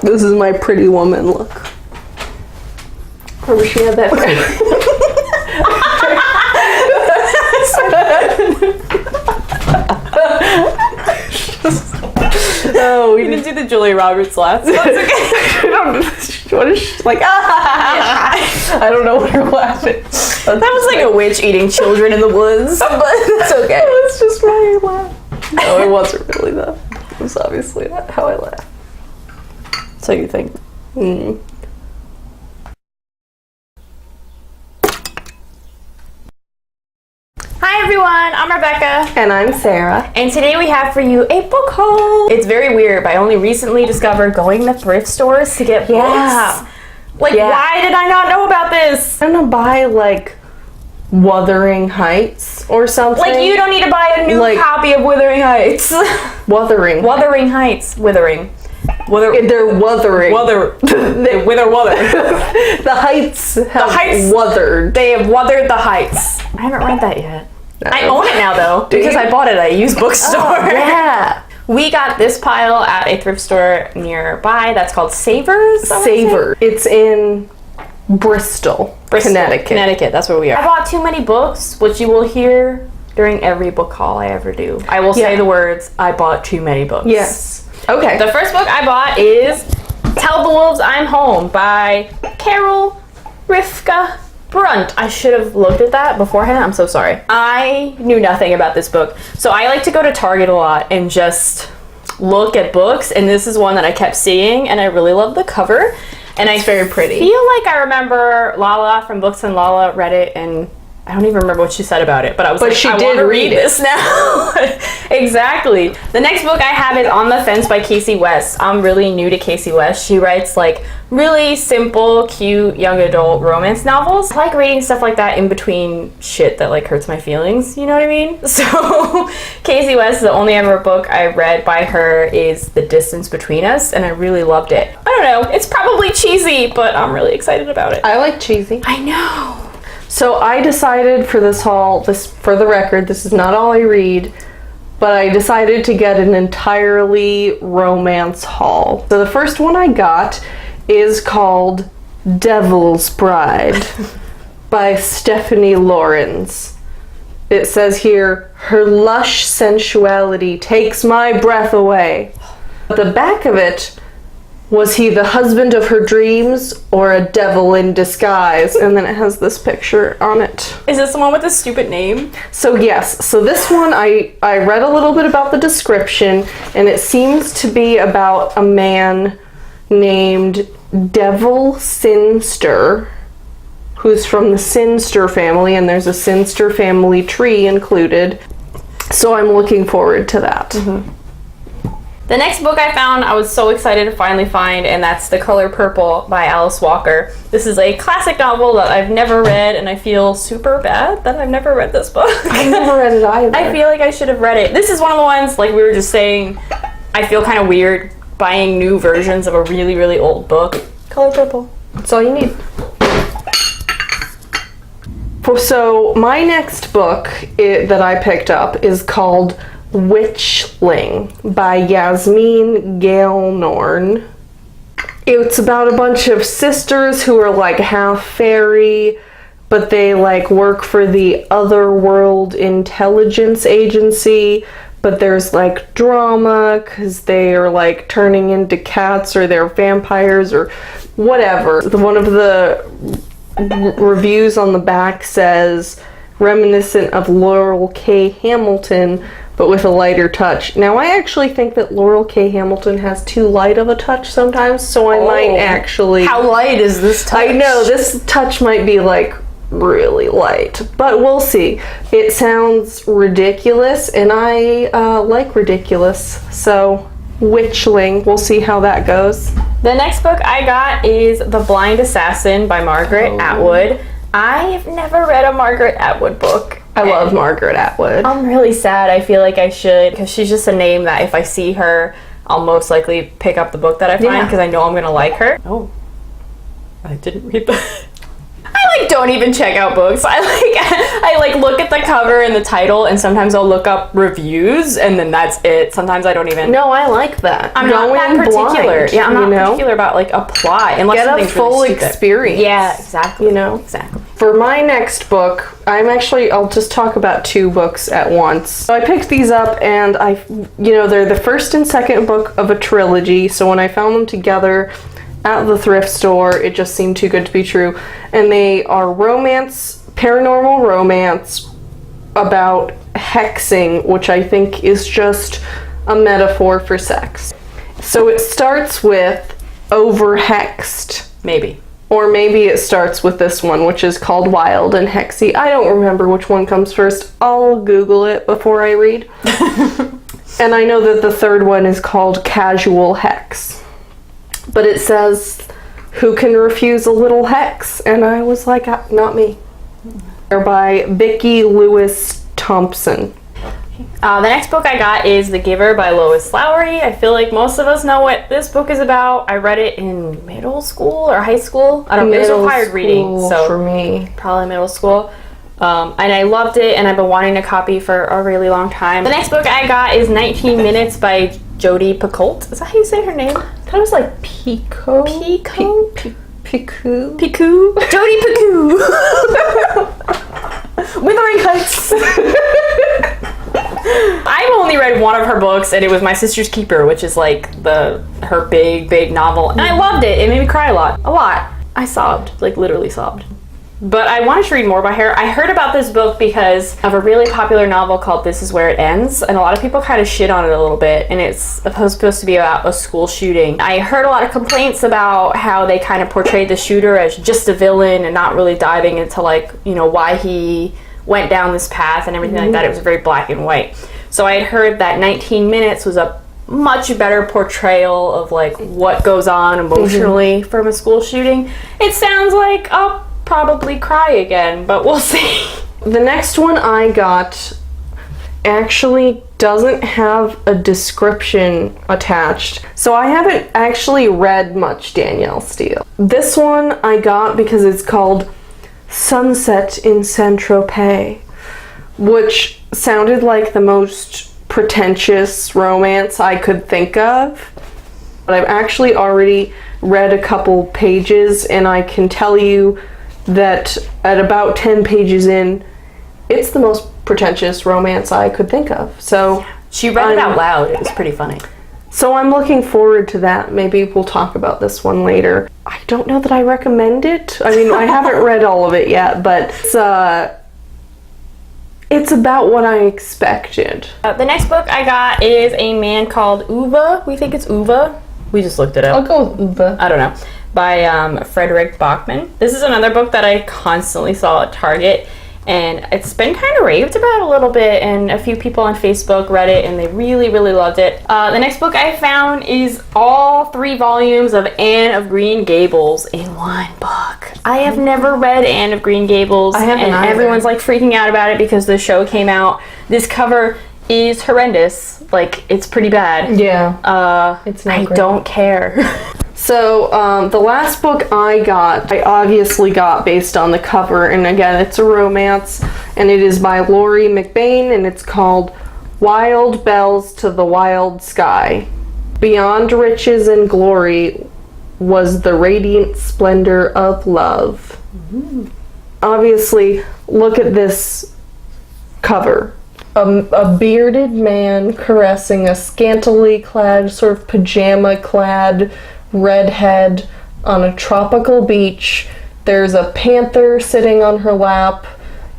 This is my Pretty Woman look. Or was she had that? Oh, we didn't do the Julia Roberts laugh. So that's okay. What is she like? I don't know what her laugh is. That was like a witch eating children in the woods, but it's okay. It's just my laugh. No, it wasn't really though. It was obviously not how I laugh. So you think? Hi everyone, I'm Rebecca. And I'm Sarah. And today we have for you a book haul. It's very weird, but I only recently discovered going to thrift stores to get books. Like, why did I not know about this? I'm gonna buy like Wuthering Heights or something. Like, you don't need to buy a new copy of Wuthering Heights. Wuthering. Wuthering Heights. Withering. They're wuthering. They wither. The heights have wuthered. They have wuthered the heights. I haven't read that yet. No. I own it now though because I bought it at a used bookstore. Oh, yeah. We got this pile at a thrift store nearby that's called Savers. Savor. It's in Bristol, Connecticut. That's where we are. I bought too many books, which you will hear during every book haul I ever do. I will say the words, I bought too many books. Yes. Okay. The first book I bought is Tell the Wolves I'm Home by Carol Rifka Brunt. I should have looked at that beforehand. I'm so sorry. I knew nothing about this book. So I like to go to Target a lot and just look at books. And this is one that I kept seeing and I really love the cover. And it's very pretty. I feel like I remember Lala from Books and Lala read it and I don't even remember what she said about it, but I was like, I want to read this now. Exactly. The next book I have is On the Fence by Casey West. I'm really new to Casey West. She writes like really simple, cute, young adult romance novels. I like reading stuff like that in between shit that like hurts my feelings, you know what I mean? So Casey West, the only ever book I read by her is The Distance Between Us, and I really loved it. I don't know, it's probably cheesy, but I'm really excited about it. I like cheesy. I know. So I decided for this haul, for the record, this is not all I read, but I decided to get an entirely romance haul. So the first one I got is called Devil's Bride by Stephanie Lawrence. It says here, her lush sensuality takes my breath away. At the back of it, was he the husband of her dreams or a devil in disguise? And then it has this picture on it. Is this the one with the stupid name? So yes, so this one I read a little bit about the description and it seems to be about a man named Devil Sinster who's from the Sinster family, and there's a Sinster family tree included. So I'm looking forward to that. Mm-hmm. The next book I found, I was so excited to finally find, and that's The Color Purple by Alice Walker. This is a classic novel that I've never read, and I feel super bad that I've never read this book. I never read it either. I feel like I should have read it. This is one of the ones, like we were just saying, I feel kind of weird buying new versions of a really, really old book. Color Purple. That's all you need. So my next book that I picked up is called Witchling by Yasmin Gale-Norn. It's about a bunch of sisters who are like half fairy, but they like work for the Otherworld Intelligence Agency, but there's like drama because they are like turning into cats or they're vampires or whatever. One of the reviews on the back says reminiscent of Laurel K. Hamilton, but with a lighter touch. Now, I actually think that Laurel K. Hamilton has too light of a touch sometimes, so I might actually... How light is this touch? I know, this touch might be, like, really light, but we'll see. It sounds ridiculous, and I like ridiculous, so Witchling, we'll see how that goes. The next book I got is The Blind Assassin by Margaret Atwood. I've never read a Margaret Atwood book. I love Margaret Atwood. I'm really sad. I feel like I should, because she's just a name that if I see her, I'll most likely pick up the book that I find because I know I'm going to like her. Oh, I didn't read that. I I don't even check out books. I look at the cover and the title, and sometimes I'll look up reviews, and then that's it. Sometimes I don't even. No, I like that. I'm not that particular. Blind, yeah, I'm not particular about like a plot unless get a something's full really stupid. experience. Yeah, exactly. Exactly. For my next book, I'll just talk about 2 books at once. So I picked these up, and they're the first and second book of a trilogy. So when I found them together at the thrift store, it just seemed too good to be true. And they are paranormal romance about hexing, which I think is just a metaphor for sex. So it starts with Overhexed. Maybe. Or maybe it starts with this one, which is called Wild and Hexy. I don't remember which one comes first. I'll Google it before I read. And I know that the third one is called Casual Hex. But it says, who can refuse a little hex? And I was like, not me. They're by Vicki Lewis Thompson. The next book I got is The Giver by Lois Lowry. I feel like most of us know what this book is about. I read it in middle school or high school. I don't know. It was required reading, so for me, probably middle school. And I loved it, and I've been wanting a copy for a really long time. The next book I got is 19 Minutes by Jodi Picoult. Is that how you say her name? I thought it was like Pico. Piku. Jodi Picoult. Withering Heights. I've only read one of her books, and it was My Sister's Keeper, which is like her big novel, and I loved it. It made me cry a lot. I sobbed, like literally sobbed. But I wanted to read more by her. I heard about this book because of a really popular novel called This Is Where It Ends, and a lot of people kind of shit on it a little bit, and it's supposed to be about a school shooting. I heard a lot of complaints about how they kind of portrayed the shooter as just a villain and not really diving into why he went down this path and everything like that. It was very black and white. So I had heard that 19 Minutes was a much better portrayal of like what goes on emotionally from a school shooting. It sounds like I'll probably cry again, but we'll see. The next one I got actually doesn't have a description attached, so I haven't actually read much Danielle Steele. This one I got because it's called Sunset in Saint-Tropez, which sounded like the most pretentious romance I could think of. But I've actually already read a couple pages, and I can tell you that at about 10 pages in, it's the most pretentious romance I could think of. So she read it out loud. It was pretty funny. So I'm looking forward to that. Maybe we'll talk about this one later. I don't know that I recommend it. I mean, I haven't read all of it yet, but it's about what I expected. The next book I got is A Man Called Uwe. We think it's Uwe. We just looked it up. I'll go with Uwe. I don't know. By Frederick Bachman. This is another book that I constantly saw at Target, and it's been kind of raved about a little bit, and a few people on Facebook read it and they really loved it. The next book I found is all 3 volumes of Anne of Green Gables in one book. I have never read Anne of Green Gables, and everyone's like freaking out about it because the show came out. This cover is horrendous. Like, it's pretty bad. Yeah. It's not great. I don't care. So, the last book I obviously got based on the cover, and again, it's a romance, and it is by Laurie McBain, and it's called Wild Bells to the Wild Sky. Beyond riches and glory was the radiant splendor of love. Mm-hmm. Obviously, look at this cover. A bearded man caressing a scantily clad, sort of pajama-clad redhead on a tropical beach. There's a panther sitting on her lap.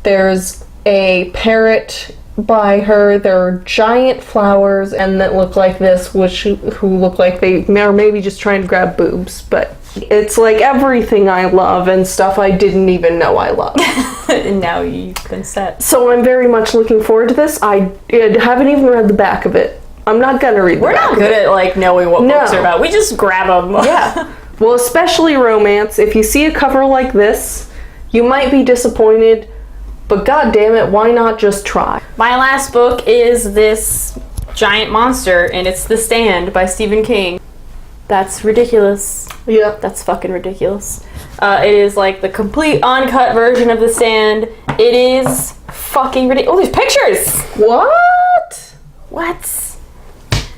There's a parrot by her. There are giant flowers and that look like this, who look like they are maybe just trying to grab boobs, but it's like everything I love and stuff I didn't even know I loved. And now you've been set. So I'm very much looking forward to this. I haven't even read the back of it. I'm not gonna read the back. We're not good at like knowing what books are about. We just grab them. Yeah. Well, especially romance. If you see a cover like this, you might be disappointed, but god damn it, why not just try? My last book is this giant monster, and it's The Stand by Stephen King. That's ridiculous. Yeah. That's fucking ridiculous. It is like the complete uncut version of The Stand. It is fucking ridiculous. Oh, there's pictures! What? What?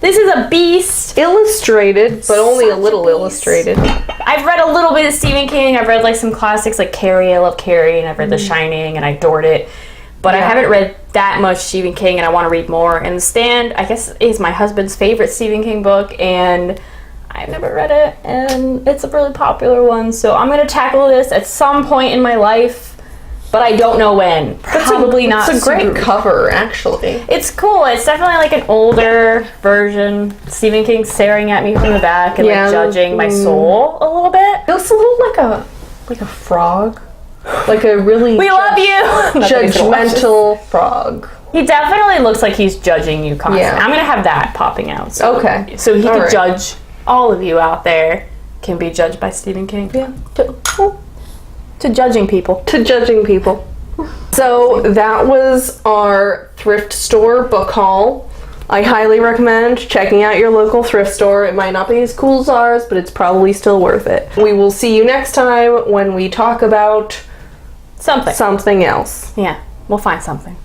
This is a beast. Illustrated, but only a little illustrated. I've read a little bit of Stephen King. I've read like some classics like Carrie. I love Carrie, and I've read The Shining, and I adored it. But I haven't read that much Stephen King, and I want to read more. And The Stand, I guess, is my husband's favorite Stephen King book, and I've never read it, and it's a really popular one. So I'm going to tackle this at some point in my life, but I don't know when. Probably not soon. It's a great cover, actually. It's cool. It's definitely like an older version. Stephen King staring at me from the back and like judging my soul a little bit. It looks a little like a frog. Like a really we love you! judgmental frog. He definitely looks like he's judging you constantly. Yeah. I'm going to have that popping out. So, Okay. So he can judge. All of you out there can be judged by Stephen King. Yeah. To judging people. To judging people. So that was our thrift store book haul. I highly recommend checking out your local thrift store. It might not be as cool as ours, but it's probably still worth it. We will see you next time when we talk about something else. Yeah, we'll find something.